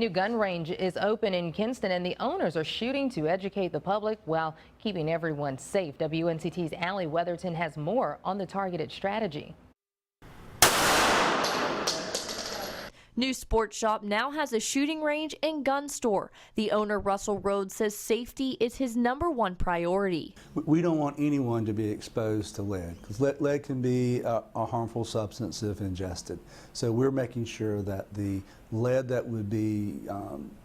New gun range is open in Kinston, and the owners are shooting to educate the public while keeping everyone safe. WNCT's Allie Weatherton has more on the targeted strategy. New Sports Shop now has a shooting range and gun store. The owner, Russell Rhodes, says safety is his #1 priority. We don't want anyone to be exposed to lead, because lead can be a harmful substance if ingested. So we're making sure that the lead that would be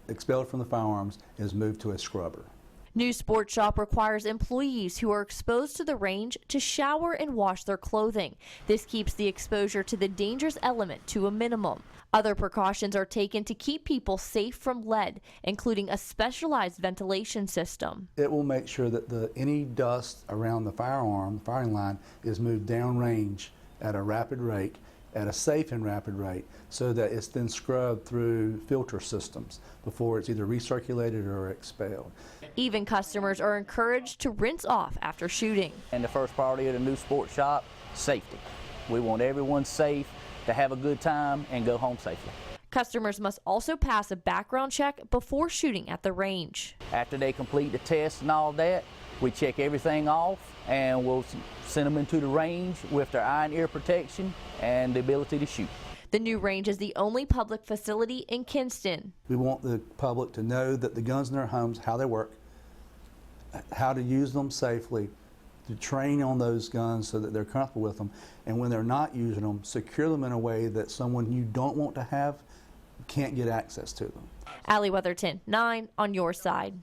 expelled from the firearms is moved to a scrubber. New Sports Shop requires employees who are exposed to the range to shower and wash their clothing. This keeps the exposure to the dangerous element to a minimum. Other precautions are taken to keep people safe from lead, including a specialized ventilation system. It will make sure that any dust around the firing line, is moved downrange at a rapid rate, at a safe and rapid rate, so that it's then scrubbed through filter systems before it's either recirculated or expelled. Even customers are encouraged to rinse off after shooting. And the first priority of the New Sports Shop, safety. We want everyone safe, to have a good time and go home safely. Customers must also pass a background check before shooting at the range. After they complete the test and all that, we check everything off and we'll send them into the range with their eye and ear protection and the ability to shoot. The new range is the only public facility in Kinston. We want the public to know that the guns in their homes, how they work, how to use them safely, to train on those guns so that they're comfortable with them, and when they're not using them, secure them in a way that someone you don't want to have can't get access to them. Allie Weatherton, 9 on your side.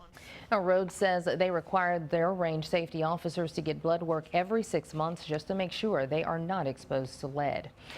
Now, Rhodes says they required their range safety officers to get blood work every 6 months just to make sure they are not exposed to lead.